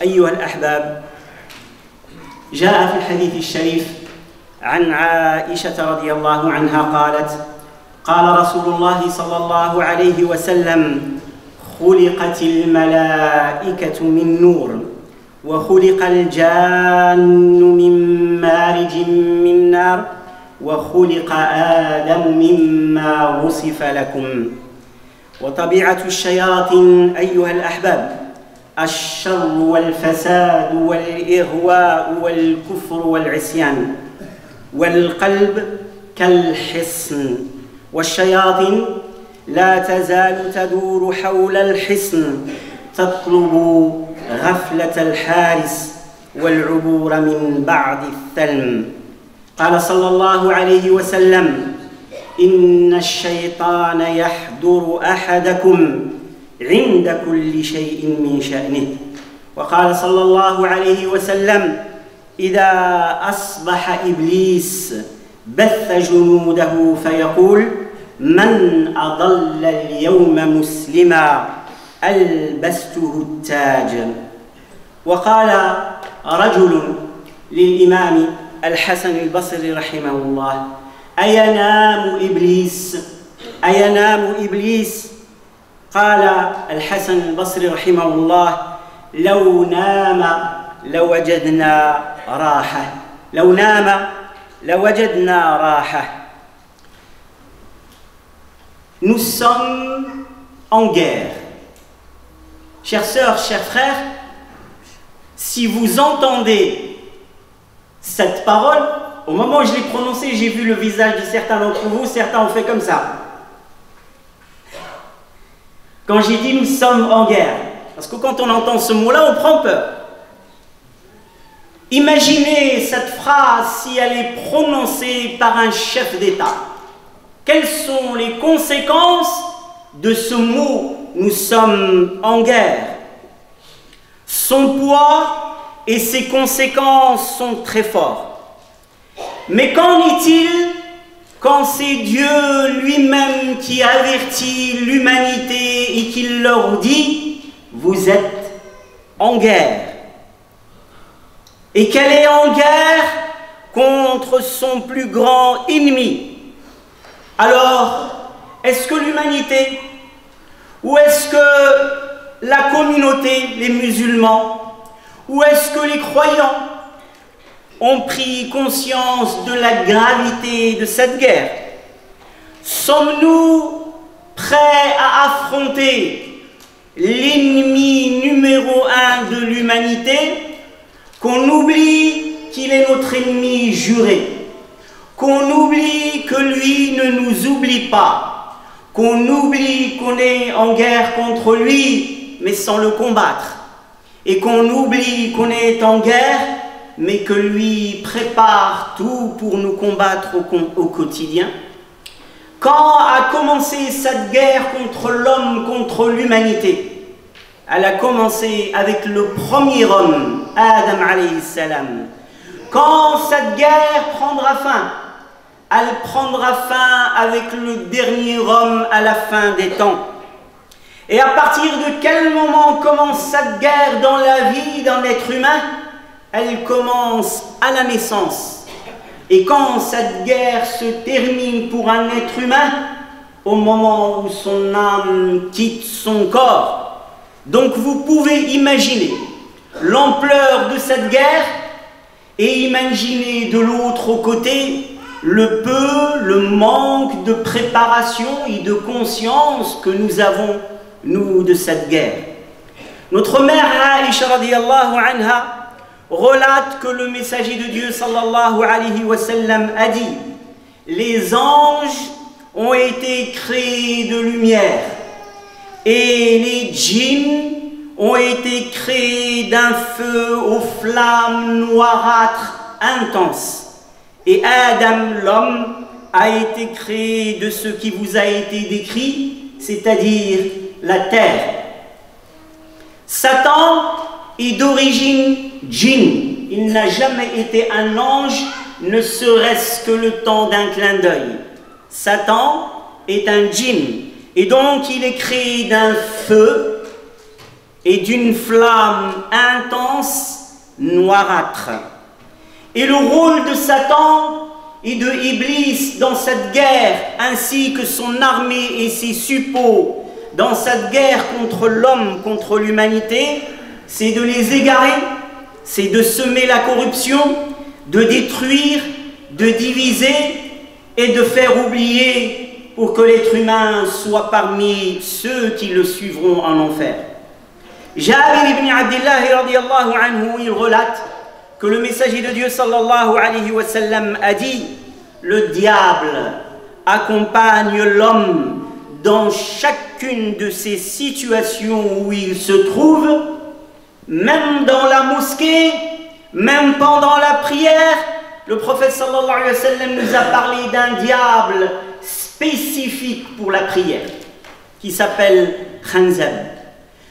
أيها الأحباب، جاء في الحديث الشريف عن عائشة رضي الله عنها قالت: قال رسول الله صلى الله عليه وسلم: خلقت الملائكة من نور، وخلق الجان من مارج من نار، وخلق آدم مما وصف لكم. وطبيعة الشياطين أيها الأحباب الشر والفساد والإغواء والكفر والعصيان، والقلب كالحصن، والشياطين لا تزال تدور حول الحصن تطلب غفلة الحارس والعبور من بعد الثلم. قال صلى الله عليه وسلم: إن الشيطان يحضر أحدكم عند كل شيء من شأنه. وقال صلى الله عليه وسلم: إذا أصبح إبليس بث جنوده فيقول: من أضل اليوم مسلما ألبسته التاج. وقال رجل للإمام الحسن البصري رحمه الله: أينام إبليس؟ أينام إبليس؟ قال الحسن البصري رحمه الله: لو نام لوجدنا راحة، لو نام لوجدنا راحة. Nous sommes en guerre. Chères sœurs, chers frères, si vous entendez cette parole, au moment où je l'ai prononcée, j'ai vu le visage de certains d'entre vous, certains ont fait comme ça. Quand j'ai dit nous sommes en guerre, parce que quand on entend ce mot-là, on prend peur. Imaginez cette phrase si elle est prononcée par un chef d'État. Quelles sont les conséquences de ce mot « nous sommes en guerre » ? Son poids et ses conséquences sont très forts. Mais qu'en est-il quand c'est Dieu lui-même qui avertit l'humanité et qui leur dit « vous êtes en guerre ». Et qu'elle est en guerre contre son plus grand ennemi. Alors, est-ce que l'humanité ou est-ce que la communauté, les musulmans, ou est-ce que les croyants ont pris conscience de la gravité de cette guerre? Sommes-nous prêts à affronter l'ennemi numéro 1 de l'humanité, qu'on oublie qu'il est notre ennemi juré, qu'on oublie que lui ne nous oublie pas, qu'on oublie qu'on est en guerre contre lui, mais sans le combattre, et qu'on oublie qu'on est en guerre, mais que lui prépare tout pour nous combattre au quotidien? Quand a commencé cette guerre contre l'homme, contre l'humanité? Elle a commencé avec le premier homme, Adam alayhi salam. Quand cette guerre prendra fin? Elle prendra fin avec le dernier homme à la fin des temps. Et à partir de quel moment commence cette guerre dans la vie d'un être humain? Elle commence à la naissance. Et quand cette guerre se termine pour un être humain? Au moment où son âme quitte son corps. Donc vous pouvez imaginer l'ampleur de cette guerre et imaginer de l'autre côté le peu, le manque de préparation et de conscience que nous avons, nous, de cette guerre. Notre mère Aïcha radiyallahu anha relate que le messager de Dieu sallallahu alayhi wa sallam a dit: les anges ont été créés de lumière et les djinns ont été créés d'un feu aux flammes noirâtres intenses. Et Adam, l'homme, a été créé de ce qui vous a été décrit, c'est-à-dire la terre. Satan est d'origine djinn. Il n'a jamais été un ange, ne serait-ce que le temps d'un clin d'œil. Satan est un djinn. Et donc il est créé d'un feu et d'une flamme intense noirâtre. Et le rôle de Satan et de Iblis dans cette guerre, ainsi que son armée et ses suppôts dans cette guerre contre l'homme, contre l'humanité, c'est de les égarer, c'est de semer la corruption, de détruire, de diviser et de faire oublier pour que l'être humain soit parmi ceux qui le suivront en enfer. Jabir ibn Abdillah radiyallahu anhu, il relate que le messager de Dieu sallallahu alayhi wa sallam a dit: le diable accompagne l'homme dans chacune de ces situations où il se trouve, même dans la mosquée, même pendant la prière. Le prophète sallallahu alayhi wa sallam nous a parlé d'un diable spécifique pour la prière, qui s'appelle Khanzab.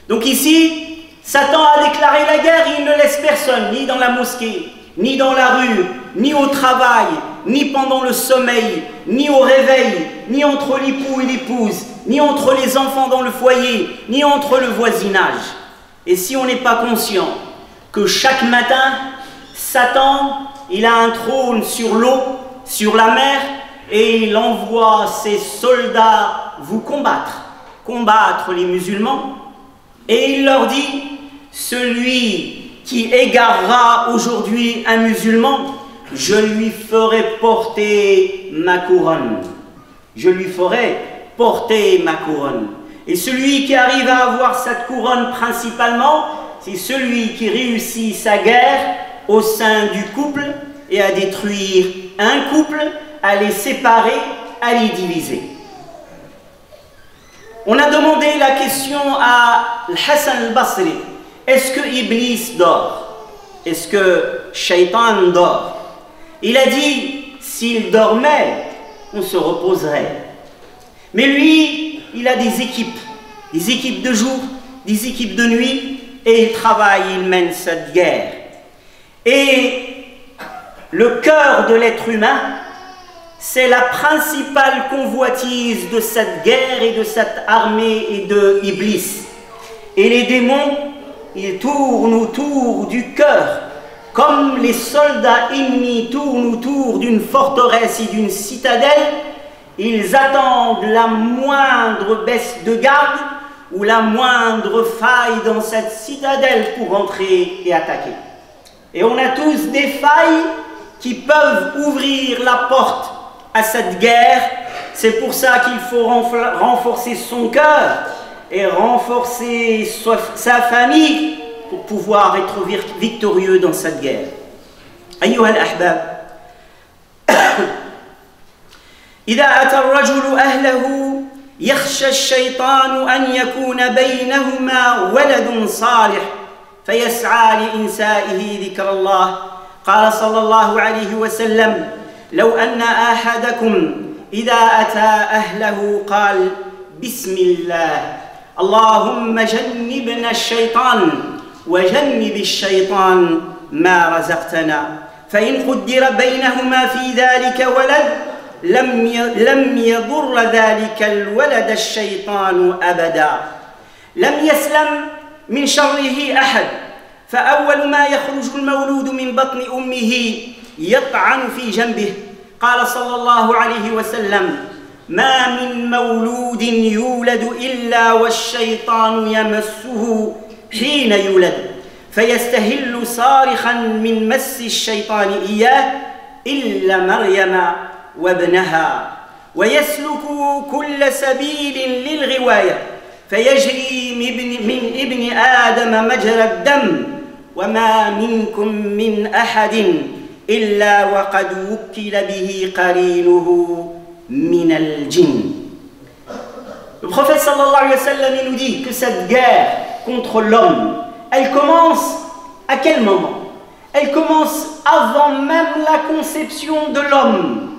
Donc ici, Satan a déclaré la guerre, il ne laisse personne, ni dans la mosquée, ni dans la rue, ni au travail, ni pendant le sommeil, ni au réveil, ni entre l'époux et l'épouse, ni entre les enfants dans le foyer, ni entre le voisinage. Et si on n'est pas conscient que chaque matin, Satan, il a un trône sur l'eau, sur la mer, et il envoie ses soldats vous combattre les musulmans, et il leur dit: celui qui égarera aujourd'hui un musulman, je lui ferai porter ma couronne. Je lui ferai porter ma couronne. Et celui qui arrive à avoir cette couronne principalement, c'est celui qui réussit sa guerre au sein du couple et à détruire un couple, à les séparer, à les diviser. On a demandé la question à Hassan al-Basri: est-ce que Iblis dort? Est-ce que Shaitan dort? Il a dit: s'il dormait, on se reposerait. Mais lui, il a des équipes de jour, des équipes de nuit, et il travaille, il mène cette guerre. Et le cœur de l'être humain, c'est la principale convoitise de cette guerre et de cette armée et de Iblis. Et les démons, ils tournent autour du cœur, comme les soldats ennemis tournent autour d'une forteresse et d'une citadelle. Ils attendent la moindre baisse de garde ou la moindre faille dans cette citadelle pour entrer et attaquer. Et on a tous des failles qui peuvent ouvrir la porte à cette guerre. C'est pour ça qu'il faut renforcer son cœur et renforcer sa famille pour pouvoir être victorieux dans cette guerre. أيها الأحباب، إذا أتى الرجل أهله يخشى الشيطان أن يكون بينهما ولد صالح فيسعى لإنسائه ذكر الله. قال صلى الله عليه وسلم: لو أن أحدكم إذا أتى أهله قال: بسم الله اللهم جنبنا الشيطان وجنب الشيطان ما رزقتنا، فإن قدر بينهما في ذلك ولد لم يضر ذلك الولد الشيطان أبدا، لم يسلم من شره أحد، فأول ما يخرج المولود من بطن أمه يطعن في جنبه. قال صلى الله عليه وسلم: ما من مولود يولد إلا والشيطان يمسه حين يولد، فيستهل صارخا من مس الشيطان إياه إلا مريم وابنها، ويسلك كل سبيل للغواية، فيجري من ابن آدم مجرى الدم، وما منكم من أحد إلا وقد وكل به قرينه من الجن. Le prophète sallallahu alayhi wa sallam, il nous dit que cette guerre contre l'homme, elle commence à quel moment? Elle commence avant même la conception de l'homme.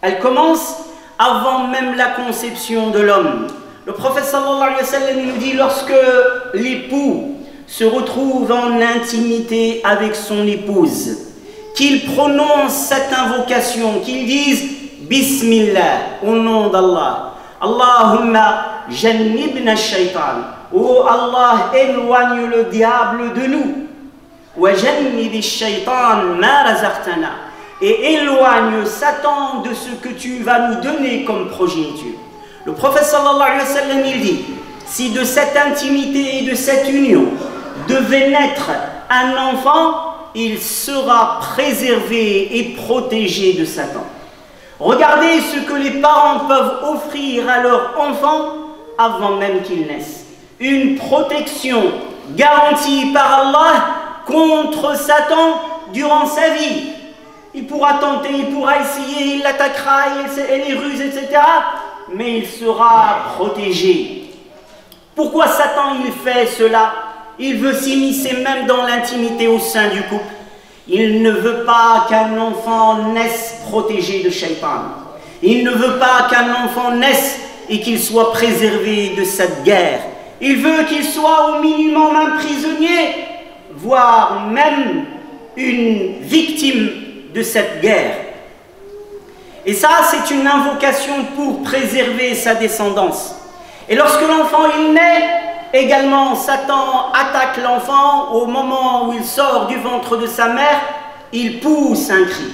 Elle commence avant même la conception de l'homme. Le prophète sallallahu alayhi wa sallam, il nous dit: lorsque l'époux se retrouve en intimité avec son épouse, qu'il prononce cette invocation, qu'il dise Bismillah, au nom d'Allah, Allahumma jannibna shaitan, oh Allah, éloigne le diable de nous. وَجَنِّبِ الشَّيْطَانَ مَا رَزَقْتَنَا. Et éloigne Satan de ce que tu vas nous donner comme progéniture. Le prophète sallallahu alayhi wa sallam, il dit, si de cette intimité et de cette union devait naître un enfant, il sera préservé et protégé de Satan. Regardez ce que les parents peuvent offrir à leur enfant avant même qu'il naisse. Une protection garantie par Allah contre Satan durant sa vie. Il pourra tenter, il pourra essayer, il l'attaquera, et les ruses, etc. Mais il sera protégé. Pourquoi Satan il fait cela? Il veut s'immiscer même dans l'intimité au sein du couple. Il ne veut pas qu'un enfant naisse protégé de Shaitan. Il ne veut pas qu'un enfant naisse et qu'il soit préservé de cette guerre. Il veut qu'il soit au minimum un prisonnier, voire même une victime de cette guerre. Et ça, c'est une invocation pour préserver sa descendance. Et lorsque l'enfant il naît, également Satan attaque l'enfant au moment où il sort du ventre de sa mère, il pousse un cri.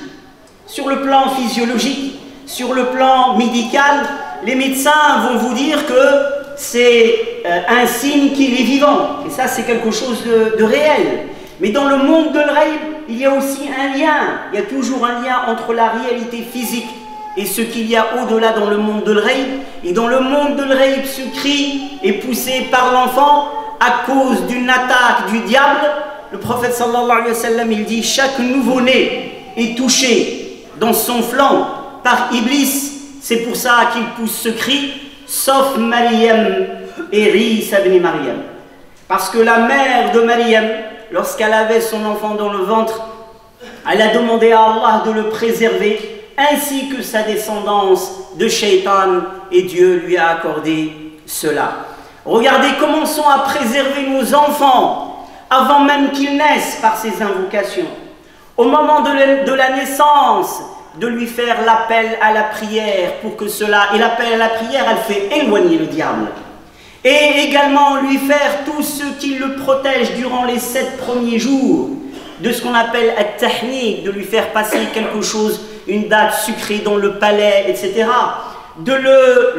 Sur le plan physiologique, sur le plan médical, les médecins vont vous dire que c'est un signe qu'il est vivant. Et ça, c'est quelque chose de réel. Mais dans le monde de l'ghaïb, il y a aussi un lien. Il y a toujours un lien entre la réalité physique et ce qu'il y a au-delà dans le monde de l'ghaïb. Et dans le monde de l'ghaïb, ce cri est poussé par l'enfant à cause d'une attaque du diable. Le prophète sallallahu alayhi wa sallam, il dit, chaque nouveau-né est touché dans son flanc par Iblis. C'est pour ça qu'il pousse ce cri, sauf Maryam et Isa ibn Maryam. Parce que la mère de Maryam, lorsqu'elle avait son enfant dans le ventre, elle a demandé à Allah de le préserver, ainsi que sa descendance de Shaitan, et Dieu lui a accordé cela. Regardez, commençons à préserver nos enfants avant même qu'ils naissent par ces invocations. Au moment de la naissance, de lui faire l'appel à la prière pour que cela, et l'appel à la prière, elle fait éloigner le diable. Et également lui faire tout ce qui le protège durant les 7 premiers jours, de ce qu'on appelle at-tahnik, de lui faire passer quelque chose, une date sucrée dans le palais, etc. De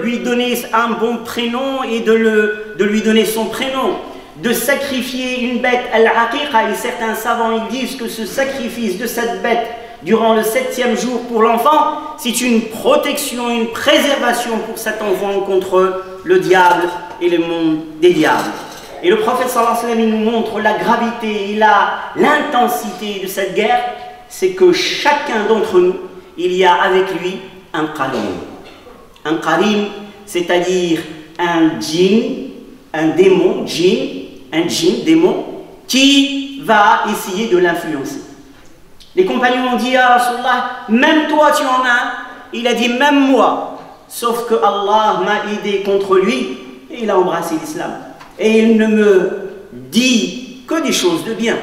lui donner un bon prénom et de lui donner son prénom. De sacrifier une bête al-aqiqa, et certains savants ils disent que ce sacrifice de cette bête durant le 7e jour pour l'enfant, c'est une protection, une préservation pour cet enfant contre le diable et le monde des diables. Et le prophète sallallahu alayhi wa sallam, il nous montre la gravité et l'intensité de cette guerre, c'est que chacun d'entre nous, il y a avec lui un qarim. Un qarim, c'est-à-dire un djinn, un démon, démon, qui va essayer de l'influencer. Les compagnons ont dit à Rasulullah, même toi tu en as. Il a dit, même moi. Sauf que Allah m'a aidé contre lui et il a embrassé l'islam. Et il ne me dit que des choses de bien.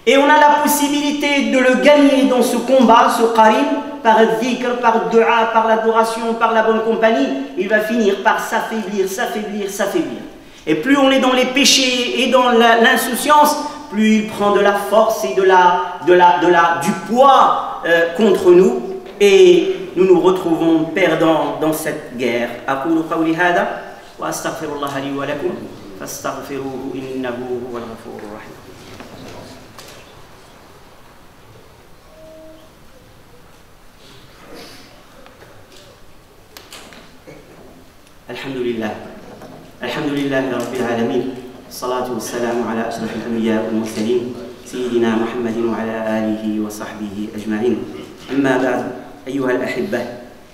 Et on a la possibilité de le gagner dans ce combat, ce qarim, par le dhikr, par le dua, par l'adoration, par la bonne compagnie. Il va finir par s'affaiblir, s'affaiblir, s'affaiblir. Et plus on est dans les péchés et dans l'insouciance, plus il prend de la force et du poids contre nous, et nous nous retrouvons perdants dans cette guerre. أقول قولي هذا وأستغفر الله لي ولكم فاستغفروه إنه هو الغفور الرحيم. الحمد لله رب العالمين، الصلاة والسلام على أشرف الأنبياء والمرسلين سيدنا محمد وعلى آله وصحبه أجمعين. أما بعد أيها الأحبة،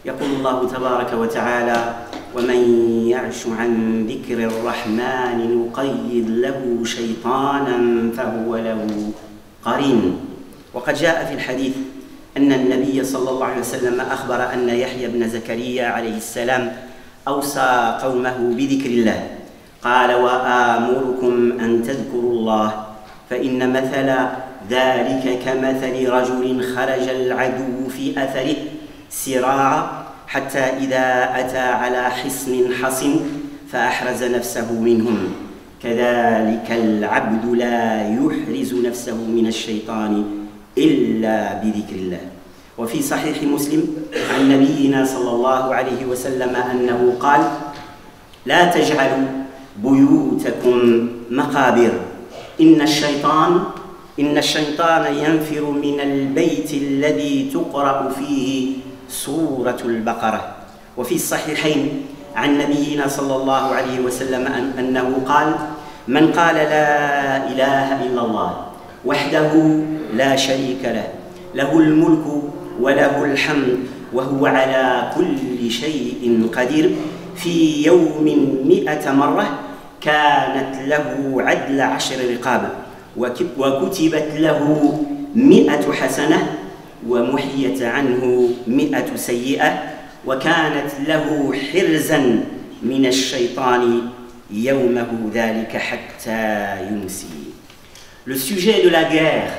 يقول الله تبارك وتعالى: ومن يعش عن ذكر الرحمن نقيض له شيطانا فهو له قرين. وقد جاء في الحديث أن النبي صلى الله عليه وسلم أخبر أن يحيى بن زكريا عليه السلام أوصى قومه بذكر الله، قال: وآمركم أن تذكروا الله فإن مثل ذلك كمثل رجل خرج العدو في أثره سراعا حتى إذا أتى على حصن حصن فأحرز نفسه منهم كذلك العبد لا يحرز نفسه من الشيطان إلا بذكر الله. وفي صحيح مسلم عن نبينا صلى الله عليه وسلم أنه قال: لا تجعلوا بيوتكم مقابر إن الشيطان ينفر من البيت الذي تقرأ فيه سورة البقرة. وفي الصحيحين عن نبينا صلى الله عليه وسلم أنه قال: من قال لا إله إلا الله وحده لا شريك له له الملك وله الحمد وهو على كل شيء قدير في يوم 100 مرة كانت له عدل 10 رقاب وكتبت له 100 حسنة ومحيت عنه 100 سيئة وكانت له حرزا من الشيطان يومه ذلك حتى يمسي. Le sujet de la guerre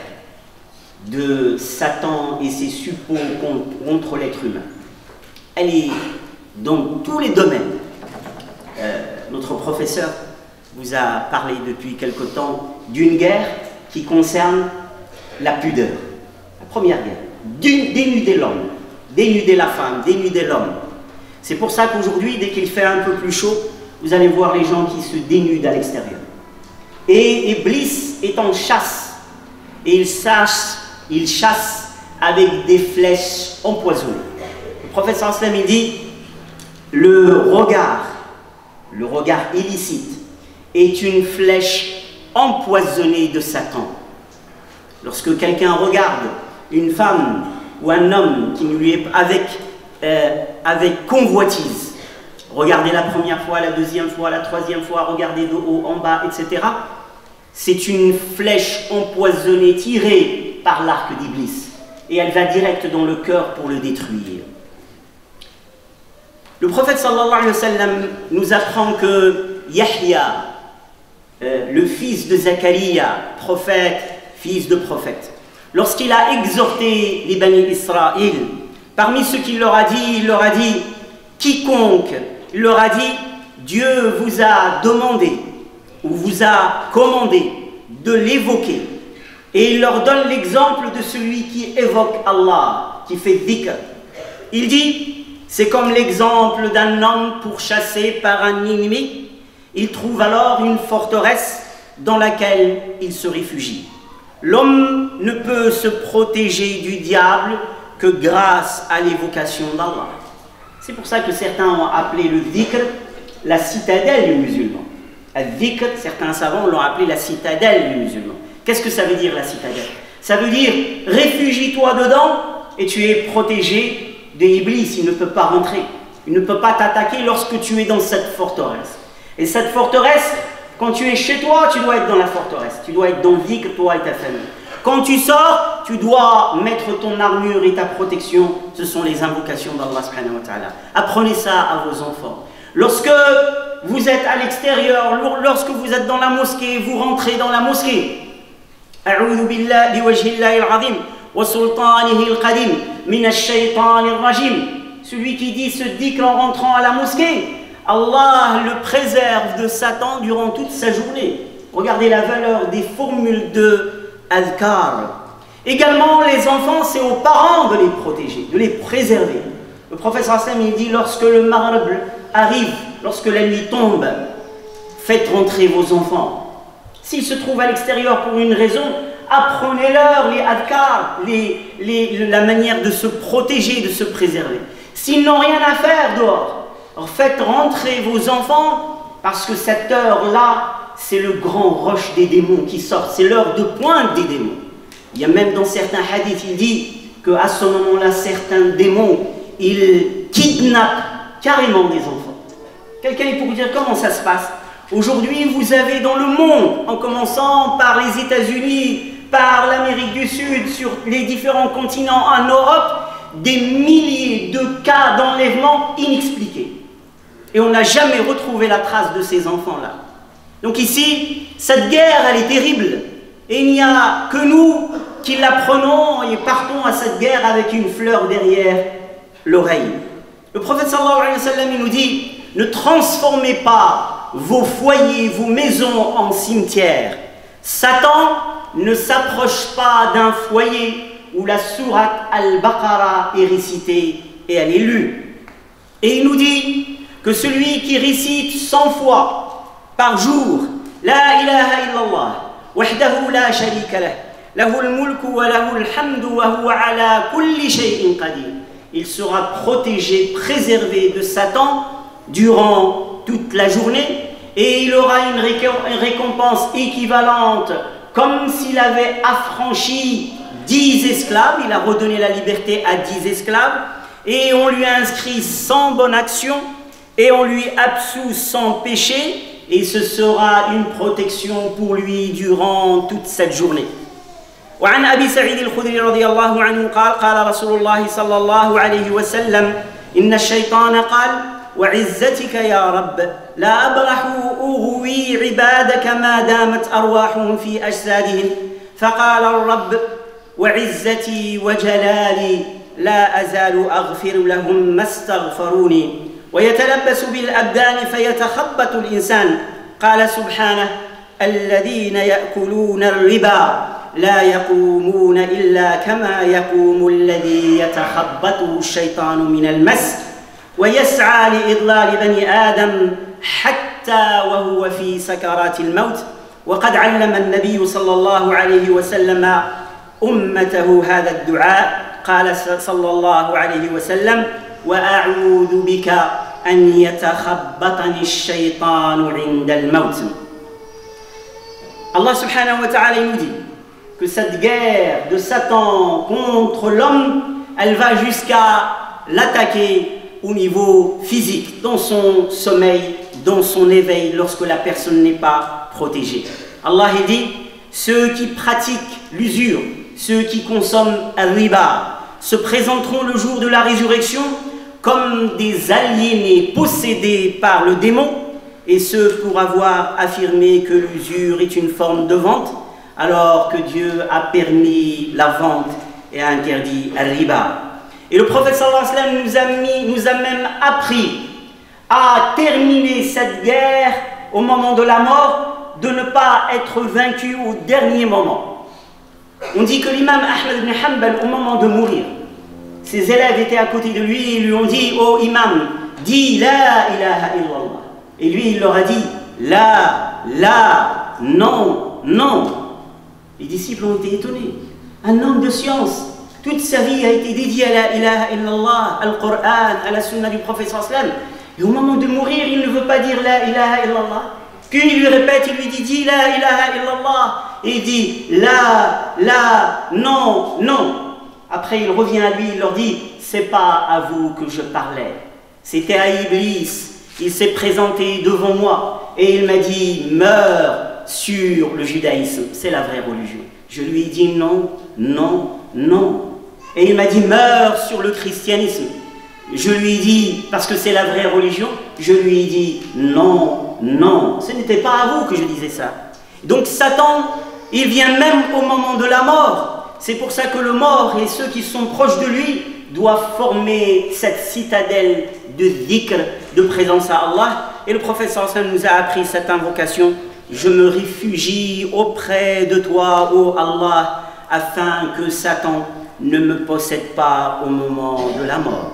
de Satan et ses suppôts contre l'être humain, elle est dans tous les domaines. Notre professeur vous a parlé depuis quelque temps d'une guerre qui concerne la pudeur. La première guerre, dénuder l'homme, dénuder la femme, dénuder l'homme. C'est pour ça qu'aujourd'hui, dès qu'il fait un peu plus chaud, vous allez voir les gens qui se dénudent à l'extérieur. Et Iblis est en chasse, et il chasse avec des flèches empoisonnées. Le prophète sallallahu alayhi wa sallam, il dit: le regard illicite est une flèche empoisonnée de Satan. Lorsque quelqu'un regarde une femme ou un homme qui lui est avec convoitise, regardez la première fois, la deuxième fois, la troisième fois, regardez de haut en bas, etc. C'est une flèche empoisonnée tirée par l'arc d'Iblis et elle va direct dans le cœur pour le détruire. Le prophète sallallahu alayhi wa sallam nous apprend que Yahya, le fils de Zacharia, prophète, fils de prophète, lorsqu'il a exhorté les Bani Israël, parmi ce qu'il leur a dit, il leur a dit: quiconque, il leur a dit, Dieu vous a demandé ou vous a commandé de l'évoquer. Et il leur donne l'exemple de celui qui évoque Allah, qui fait dhikr. Il dit: c'est comme l'exemple d'un homme pourchassé par un ennemi. Il trouve alors une forteresse dans laquelle il se réfugie. L'homme ne peut se protéger du diable que grâce à l'évocation d'Allah. C'est pour ça que certains ont appelé le dhikr la citadelle du musulman. Al-dhikr, certains savants l'ont appelé la citadelle du musulman. Qu'est-ce que ça veut dire, la citadelle? Ça veut dire, réfugie-toi dedans et tu es protégé d'Iblis. Il ne peut pas rentrer, il ne peut pas t'attaquer lorsque tu es dans cette forteresse. Et cette forteresse, quand tu es chez toi, tu dois être dans la forteresse, tu dois être dans le dhikr, toi et ta famille. Quand tu sors, tu dois mettre ton armure et ta protection. Ce sont les invocations d'Allah subhanahu wa ta'ala. Apprenez ça à vos enfants. Lorsque vous êtes à l'extérieur, lorsque vous êtes dans la mosquée, vous rentrez dans la mosquée. A'udhu billahi wajhillahi al-azim wa sultanihi al-qadim min ash-shaytan ar-rajim. Celui qui dit ce dhikr en rentrant à la mosquée, Allah le préserve de Satan durant toute sa journée. Regardez la valeur des formules de adhkar. Également, les enfants, c'est aux parents de les protéger, de les préserver. Le prophète sallallahu alayhi wa sallam, il dit: lorsque le maghrib arrive, lorsque la nuit tombe, faites rentrer vos enfants. S'ils se trouvent à l'extérieur pour une raison, apprenez-leur les adhkar, la manière de se protéger, de se préserver. S'ils n'ont rien à faire dehors, alors faites rentrer vos enfants, parce que cette heure-là, c'est le grand rush des démons qui sort, c'est l'heure de pointe des démons. Il y a même dans certains hadiths, il dit qu'à ce moment-là, certains démons, ils kidnappent carrément des enfants. Quelqu'un est pour vous dire comment ça se passe. Aujourd'hui, vous avez dans le monde, en commençant par les États-Unis, par l'Amérique du Sud, sur les différents continents, en Europe, des milliers de cas d'enlèvement inexpliqués. Et on n'a jamais retrouvé la trace de ces enfants-là. Donc ici, cette guerre, elle est terrible. Et il n'y a que nous qui la prenons et partons à cette guerre avec une fleur derrière l'oreille. Le prophète sallallahu alayhi wa sallam, il nous dit: ne transformez pas vos foyers, vos maisons en cimetière. Satan ne s'approche pas d'un foyer où la sourate Al-Baqarah est récitée et elle est lue. Et il nous dit que celui qui récite 100 fois par jour La ilaha illallah, wahdahu la sharika lah, lahul mulku wa lahul hamdu wa huwa ala kulli shay'in qadir, il sera protégé, préservé de Satan durant toute la journée et il aura une récompense équivalente comme s'il avait affranchi 10 esclaves, il a redonné la liberté à 10 esclaves et on lui a inscrit 100 bonnes actions et on lui absout 100 péchés et ce sera une protection pour lui durant toute cette journée. وعن أبي سعيد الخدري رضي الله عنه قال قال رسول الله صلى الله عليه وسلم إن الشيطان قال وعزتك يا رب لا أبرح أغوي عبادك ما دامت أرواحهم في أجسادهم فقال الرب وعزتي وجلالي لا أزال أغفر لهم ما استغفروني ويتلبس بالأبدان فيتخبط الإنسان قال سبحانه الذين يأكلون الربا لا يقومون إلا كما يقوم الذي يتخبطه الشيطان من المس ويسعى لإضلال بني آدم حتى وهو في سكرات الموت وقد علم النبي صلى الله عليه وسلم أمته هذا الدعاء قال صلى الله عليه وسلم وأعوذ بك أن يتخبطني الشيطان عند الموت. Allah subhanahu wa ta'ala nous dit que cette guerre de Satan contre l'homme, elle va jusqu'à l'attaquer au niveau physique, dans son sommeil, dans son éveil, lorsque la personne n'est pas protégée. Allah dit, ceux qui pratiquent l'usure, ceux qui consomment al-riba, se présenteront le jour de la résurrection comme des aliénés possédés par le démon, et ce pour avoir affirmé que l'usure est une forme de vente, alors que Dieu a permis la vente et a interdit al-riba. Et le prophète sallallahu alayhi wa sallam nous a même appris à terminer cette guerre au moment de la mort, de ne pas être vaincu au dernier moment. On dit que l'imam Ahmed ibn Hanbal, au moment de mourir, ses élèves étaient à côté de lui et lui ont dit « Oh imam, dis la ilaha illallah ». Et lui, il leur a dit « La, non, non ». Les disciples ont été étonnés. Un homme de science, toute sa vie a été dédiée à la ilaha illallah, al Coran, à la sunna du prophète sallallahu alayhi wa sallam. Et au moment de mourir, il ne veut pas dire la ilaha illallah. Puis il lui répète, il lui dit « Dis la ilaha illallah ». Et il dit « La, non, non ». Après, il revient à lui, il leur dit « C'est pas à vous que je parlais, c'était à Iblis. Il s'est présenté devant moi et il m'a dit « Meurs sur le judaïsme, c'est la vraie religion ». Je lui ai dit « Non, non, non ». Et il m'a dit « Meurs sur le christianisme ». Je lui ai dit « Parce que c'est la vraie religion ». Je lui ai dit « Non, non, ce n'était pas à vous que je disais ça ». Donc Satan, il vient même au moment de la mort. C'est pour ça que le mort et ceux qui sont proches de lui doivent former cette citadelle de dhikr, de présence à Allah. Et le prophète sallallahu alayhi wa sallam nous a appris cette invocation. Je me réfugie auprès de toi, ô Allah, afin que Satan ne me possède pas au moment de la mort.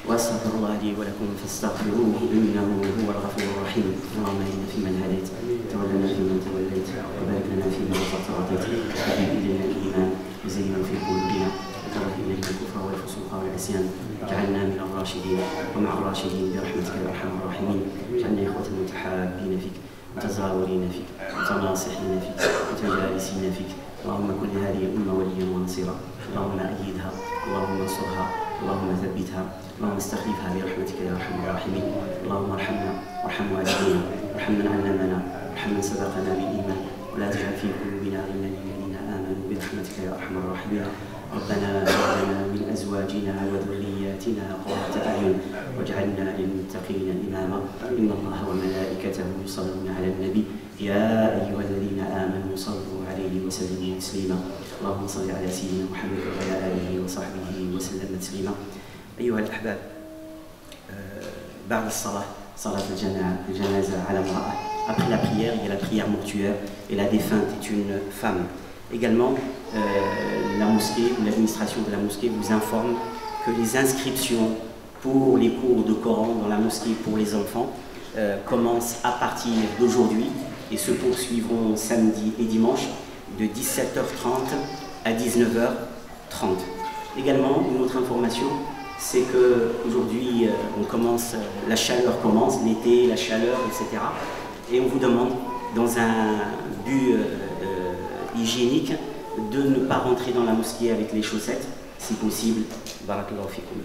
واستغفر الله لي ولكم فاستغفروه انه هو الغفور الرحيم. اللهم اهدنا فيمن هديت وتولنا فيمن توليت وبارك لنا فيما رزقت وحبب الينا الايمان وزينه في قلوبنا وكره الينا الكفر والفسوق والعصيان اجعلنا من الراشدين ومع الراشدين برحمتك يا ارحم الراحمين. اجعلنا اخوه متحابين فيك متزاورين فيك متناصحين فيك متجالسين فيك. اللهم كن لهذه الامه وليا ونصيرا. اللهم ايدها، اللهم انصرها، اللهم ثبتها، اللهم استخلفها برحمتك يا ارحم الراحمين. اللهم ارحمنا وارحم والدينا وارحم من علمنا وارحم من سبقنا بالايمان ولا تجعل في قلوبنا غلا للذين امنوا برحمتك يا ارحم الراحمين. ربنا هب لنا من ازواجنا وذرياتنا قرة اعين واجعلنا للمتقين اماما. ان الله وملائكته يصلون على النبي يا ايها الذين امنوا صلوا عليه وسلموا تسليما. اللهم صل على سيدنا محمد وعلى اله وصحبه وسلم تسليما. أيها الأحباب، بعد الصلاة صلاة الجنازة على امرأة. Après la prière, il y a la prière mortuaire et la défunte est une femme. Également, la mosquée ou l'administration de la mosquée vous informe que les inscriptions pour les cours de Coran dans la mosquée pour les enfants commencent à partir d'aujourd'hui et se poursuivront samedi et dimanche de 17h30 à 19h30. Également, une autre information, c'est qu'aujourd'hui, la chaleur commence, l'été, la chaleur, etc. Et on vous demande, dans un but hygiénique, de ne pas rentrer dans la mosquée avec les chaussettes, si possible. Barakallahu fikoum.